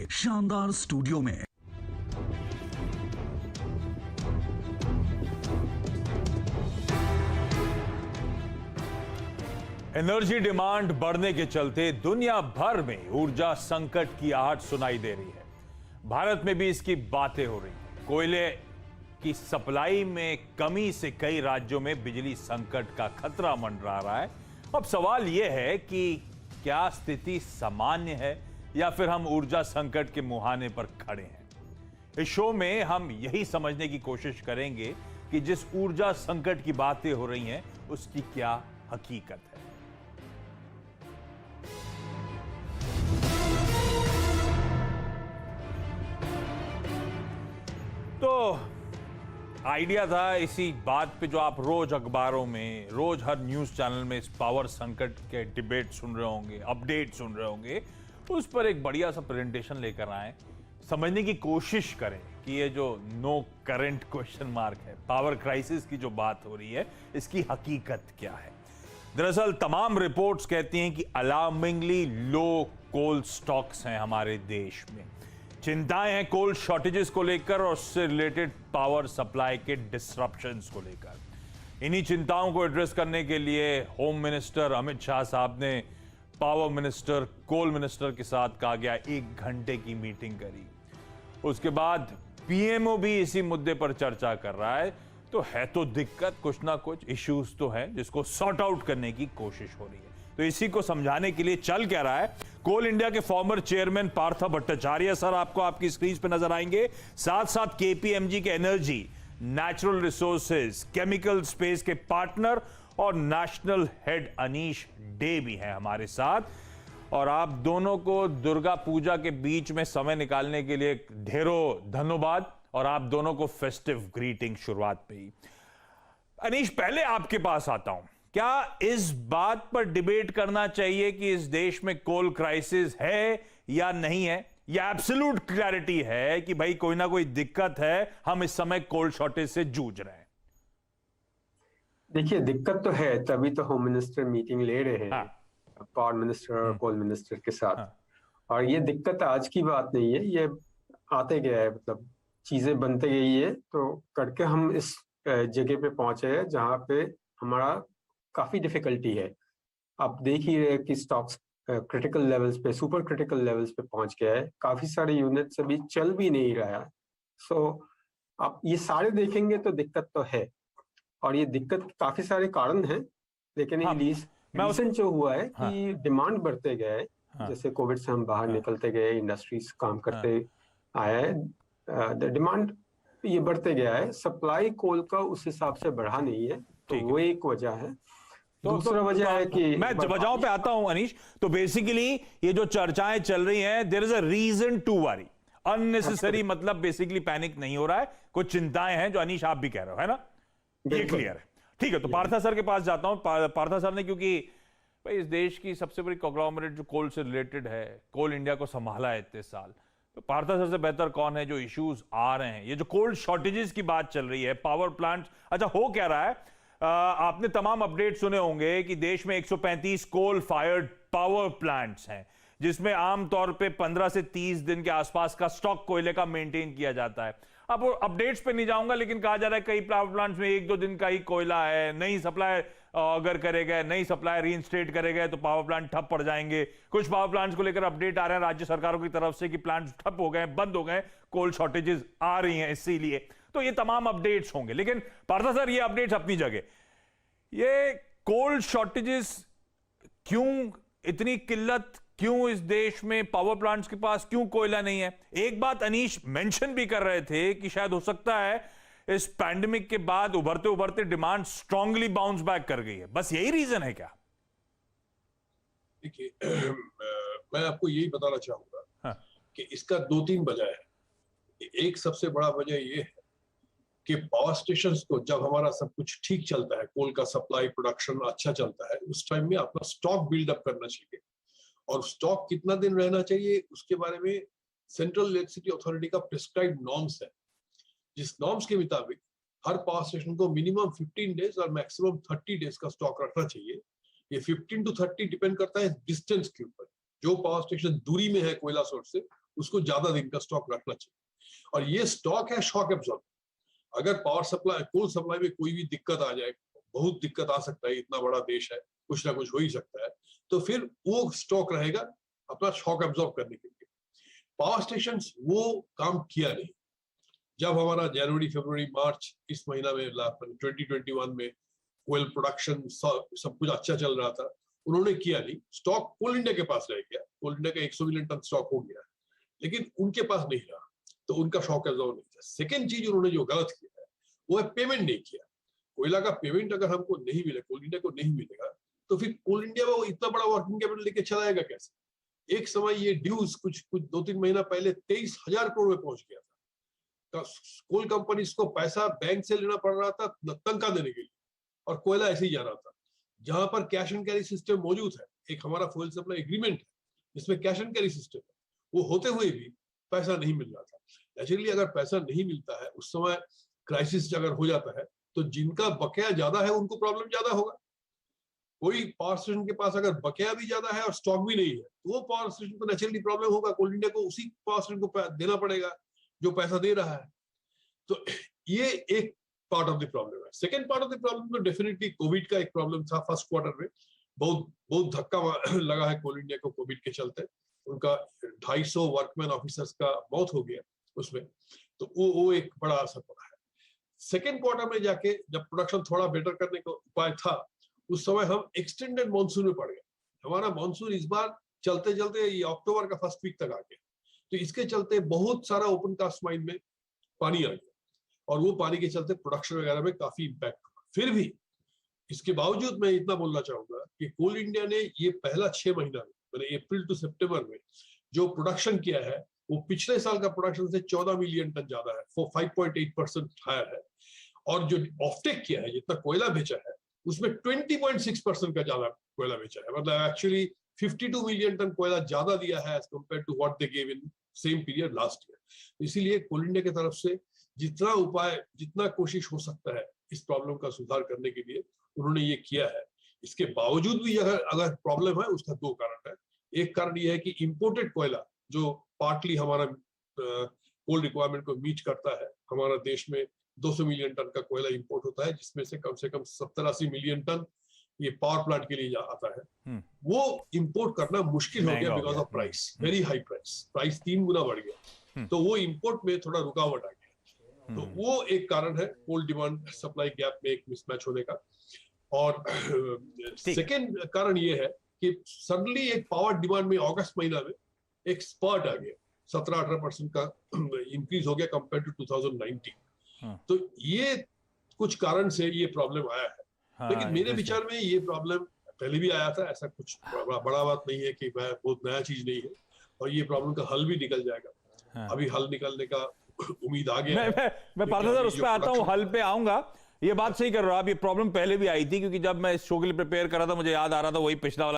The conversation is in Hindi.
शानदार स्टूडियो में। एनर्जी डिमांड बढ़ने के चलते दुनिया भर में ऊर्जा संकट की आहट सुनाई दे रही है। भारत में भी इसकी बातें हो रही हैं। कोयले की सप्लाई में कमी से कई राज्यों में बिजली संकट का खतरा मंडरा रहा है। अब सवाल यह है कि क्या स्थिति सामान्य है या फिर हम ऊर्जा संकट के मुहाने पर खड़े हैं। इस शो में हम यही समझने की कोशिश करेंगे कि जिस ऊर्जा संकट की बातें हो रही हैं उसकी क्या हकीकत है। तो आइडिया था इसी बात पे जो आप रोज अखबारों में, रोज हर न्यूज चैनल में इस पावर संकट के डिबेट सुन रहे होंगे, अपडेट सुन रहे होंगे, उस पर एक बढ़िया सा प्रेजेंटेशन लेकर आए, समझने की कोशिश करें कि ये जो नो करंट क्वेश्चन मार्क है, पावर क्राइसिस की जो बात हो रही है, इसकी हकीकत क्या है। दरअसल तमाम रिपोर्ट्स कहती हैं कि अलार्मिंगली लो कोल स्टॉक्स हैं हमारे देश में। चिंताएं हैं कोल शॉर्टेजेस को लेकर और उससे रिलेटेड पावर सप्लाई के डिसरप्शंस को लेकर। इन्हीं चिंताओं को एड्रेस करने के लिए होम मिनिस्टर अमित शाह साहब ने पावर मिनिस्टर, कोल मिनिस्टर के साथ कहा गया 1 घंटे की मीटिंग करी। उसके बाद पीएमओ भी इसी मुद्दे पर चर्चा कर रहा है। तो है तो दिक्कत, कुछ ना कुछ इश्यूज तो है जिसको सॉर्ट आउट करने की कोशिश हो रही है। तो इसी को समझाने के लिए चल क्या रहा है, कोल इंडिया के former chairman Partha Bhattacharya sir आपको आपकी स्क्रीन पे नजर आएंगे। साथ साथ केपीएमजी के energy, natural resources, chemical space के पार्टनर और नेशनल हेड अनीश डे भी हैं हमारे साथ। और आप दोनों को दुर्गा पूजा के बीच में समय निकालने के लिए ढेरों धन्यवाद और आप दोनों को फेस्टिव ग्रीटिंग शुरुआत पे ही। अनीश, पहले आपके पास आता हूं। क्या इस बात पर डिबेट करना चाहिए कि इस देश में कोल क्राइसिस है या नहीं है, या एब्सोल्यूट क्लैरिटी है कि भाई कोई ना कोई दिक्कत है, हम इस समय कोल शॉर्टेज से जूझ रहे हैं? देखिए, दिक्कत तो है, तभी तो होम मिनिस्टर मीटिंग ले रहे हैं। हाँ। पावर मिनिस्टर और कोल मिनिस्टर के साथ। हाँ। और ये दिक्कत आज की बात नहीं है, ये आते गया है, मतलब चीजें बनते गई है तो करके हम इस जगह पे पहुंचे हैं जहां पे हमारा काफी डिफिकल्टी है। आप देख ही रहे कि स्टॉक्स क्रिटिकल लेवल्स पे, सुपर क्रिटिकल लेवल्स पे पहुंच गया है। काफी सारे यूनिट्स अभी चल भी नहीं रहा है। सो आप ये सारे देखेंगे तो दिक्कत तो है, और ये दिक्कत काफी सारे कारण हैं। लेकिन हाँ, रिसेंट जो हुआ है हाँ, कि डिमांड बढ़ते गए, हाँ, जैसे कोविड से हम बाहर हाँ, निकलते गए, इंडस्ट्रीज काम करते हाँ, आया है, डिमांड ये बढ़ते गया है। सप्लाई कोल का उस हिसाब से बढ़ा नहीं है, तो वो एक वजह है। दूसरा वजह है कि मैं वजहों पे आता हूं अनीश। तो बेसिकली ये जो चर्चाएं चल रही हैं, there is a reason to worry, unnecessary, मतलब बेसिकली पैनिक नहीं हो रहा है, कुछ चिंताएं हैं जो अनीश आप भी कह रहे हो, है ना? ये क्लियर है। ठीक है, तो पार्था सर के पास जाता हूं। पार्था सर ने, क्योंकि भाई इस देश की सबसे बड़ी कॉन्ग्लोमरेट जो कोल से रिलेटेड है, कोल इंडिया को संभाला है इतने साल, तो पार्था सर से बेहतर कौन है जो इश्यूज आ रहे हैं, ये जो कोल्ड शॉर्टेजेस की बात चल रही है, पावर प्लांट, अच्छा हो क्या रहा है? आपने तमाम अपडेट सुने होंगे कि देश में 135 कोल फायर्ड पावर प्लांट्स हैं, जिसमें आमतौर पे 15 से 30 दिन के आसपास का स्टॉक कोयले का मेंटेन किया जाता है। अब अपडेट्स पे नहीं जाऊंगा, लेकिन कहा जा रहा है कई पावर प्लांट्स में 1-2 दिन का ही कोयला है, नई सप्लाई अगर करे गए, नई सप्लाई रीइंस्टेट करे गए तो पावर प्लांट ठप पड़ जाएंगे। कुछ पावर प्लांट्स को लेकर अपडेट आ रहे हैं राज्य सरकारों की तरफ से कि प्लांट्स ठप हो गए, बंद हो गए, कोल शॉर्टेजेस आ रही हैं, इसीलिए तो ये तमाम अपडेट्स होंगे। लेकिन पार्था सर, ये अपडेट्स अपनी जगह, ये कोल शॉर्टेजेस क्यों, इतनी किल्लत क्यों इस देश में, पावर प्लांट्स के पास क्यों कोयला नहीं है? एक बात अनीश मेंशन भी कर रहे थे कि शायद हो सकता है इस पैंडेमिक के बाद उभरते उभरते डिमांड स्ट्रांगली बाउंस बैक कर गई है, बस यही रीजन है क्या? देखिए, मैं आपको यही बताना चाहूंगा। हाँ। कि इसका 2-3 वजह है। एक सबसे बड़ा वजह यह है कि पावर स्टेशंस को जब हमारा सब कुछ ठीक चलता है, कोल का सप्लाई प्रोडक्शन अच्छा चलता है, उस टाइम में अपना स्टॉक बिल्डअप करना चाहिए। और स्टॉक कितना दिन रहना चाहिए उसके बारे में सेंट्रल इलेक्ट्रिसिटी अथॉरिटी का प्रिस्क्राइब्ड नॉर्म्स है, जिस नॉर्म्स के मुताबिक हर पावर स्टेशन को मिनिमम 15 डेज और मैक्सिमम 30 डेज का स्टॉक रखना चाहिए। ये 15 to 30 डिपेंड करता है डिस्टेंस के ऊपर। जो पावर स्टेशन दूरी में है कोयला सोर्स से, उसको ज्यादा दिन का स्टॉक रखना चाहिए। और ये स्टॉक है शॉक एब्जॉर्ब। अगर पावर सप्लाई, कोल सप्लाई में कोई भी दिक्कत आ जाए, बहुत दिक्कत आ सकता है, इतना बड़ा देश है, कुछ ना कुछ हो ही सकता है, तो फिर वो स्टॉक रहेगा अपना शॉक एब्जॉर्ब करने के लिए। पावर स्टेशन वो काम किया नहीं। जब हमारा जनवरी, फरवरी, मार्च इस महीना में 2021 में कोयल प्रोडक्शन सब कुछ अच्छा चल रहा था, उन्होंने किया नहीं। स्टॉक कोल इंडिया के पास रह गया, कोल इंडिया का 100 मिलियन टन स्टॉक हो गया, लेकिन उनके पास नहीं रहा, तो उनका शॉक एब्जॉर्ब नहीं था। सेकेंड चीज उन्होंने जो गलत किया है वो है पेमेंट नहीं किया। कोयला का पेमेंट अगर हमको नहीं मिले, कोल इंडिया को नहीं मिलेगा, तो फिर कोल इंडिया वो इतना बड़ा वर्किंग कैपिटल लेके चलाएगा कैसे? एक समय ये ड्यूज कुछ 2-3 महीना पहले 23,000 करोड़ में पहुंच गया था। कोल कंपनीज को पैसा बैंक से लेना पड़ रहा था तनख्वाह देने के लिए, और कोयला ऐसे ही जा रहा था। जहां पर कैश एंड कैरी सिस्टम मौजूद है, एक हमारा फ्यूल सप्लाई एग्रीमेंट है जिसमें कैश एंड कैरी सिस्टम है, वो होते हुए भी पैसा नहीं मिल रहा था। नेचुरली अगर पैसा नहीं मिलता है उस समय, क्राइसिस अगर हो जाता है, तो जिनका बकाया ज्यादा है उनको प्रॉब्लम ज्यादा होगा। कोई पावर स्टेशन के पास अगर बकाया भी ज्यादा है और स्टॉक भी नहीं है, तो वो पावर स्टेशन को नेचुरली प्रॉब्लम होगा। कोल इंडिया को उसी पावर स्टेशन को देना पड़ेगा जो पैसा दे रहा है। तो ये एक पार्ट ऑफ द प्रॉब्लम है। Second part of the problem तो डेफिनेटली कोविड का एक प्रॉब्लम था। फर्स्ट क्वार्टर में बहुत धक्का लगा है कोल इंडिया को कोविड के चलते। उनका 250 वर्कमैन ऑफिसर्स का मौत हो गया उसमें, तो वो एक बड़ा असर पड़ा है। सेकेंड क्वार्टर में जाके जब प्रोडक्शन थोड़ा बेटर करने का उपाय था, उस समय हम एक्सटेंडेड मानसून में पड़ गए। हमारा मानसून इस बार चलते चलते ये अक्टूबर का फर्स्ट वीक तक आ गया, तो इसके चलते बहुत सारा ओपन कास्ट माइन में पानी आ गया, और वो पानी के चलते प्रोडक्शन वगैरह में काफी इम्पैक्ट हुआ। फिर भी इसके बावजूद मैं इतना बोलना चाहूंगा कि कोल इंडिया ने ये पहला 6 महीना में, मैंने अप्रैल टू सितंबर में जो प्रोडक्शन किया है, वो पिछले साल का प्रोडक्शन से 14 मिलियन टन ज्यादा है, 5.8% हायर है। और जो ऑफटेक किया है, जितना कोयला बेचा है, उसमें 20.6% का ज्यादा कोयला बेचा है। मतलब एक्चुअली 52 मिलियन टन कोयला ज्यादा दिया है as compare to what they give in same period last year. इसीलिए कोल इंडिया की तरफ से जितना उपाय, जितना कोशिश हो सकता है इस प्रॉब्लम का सुधार करने के लिए, उन्होंने ये किया है। इसके बावजूद भी अगर प्रॉब्लम है, उसका 2 कारण है। एक कारण ये है कि इंपोर्टेड कोयला जो पार्टली हमारा कोल रिक्वायरमेंट को मीट करता है, हमारा देश में 200 मिलियन टन का कोयला इंपोर्ट होता है, जिसमें से कम 70-80 मिलियन टन ये पावर प्लांट के लिए आता है। वो इंपोर्ट करना मुश्किल हो गया because of price, very high price 3 गुना बढ़ गया, तो वो इंपोर्ट में थोड़ा रुकावट आ गया। तो वो एक कारण है कोल डिमांड सप्लाई गैप में एक मिसमैच होने का। और सेकेंड कारण ये है कि सडनली एक पावर डिमांड में अगस्त महीना में एक स्पर्ट आ गया, 17-18% का इंक्रीज हो गया कंपेयर टू 2019। तो ये कुछ कारण से ये प्रॉब्लम आया है। लेकिन मेरे विचार में ये प्रॉब्लम पहले भी आया था, ऐसा कुछ बड़ा बात नहीं है कि बहुत नया चीज नहीं है, और ये प्रॉब्लम का हल भी निकल जाएगा। अभी हल निकलने का उम्मीद आ गया है। मैं पार्थ सर उस पर आता हूँ, हल पे आऊंगा। ये बात सही कर रहा हूँ, आप ये प्रॉब्लम पहले भी आई थी, क्योंकि जब मैं इस शो के लिए प्रिपेयर कर रहा था, मुझे याद आ रहा था वही पिछला वाला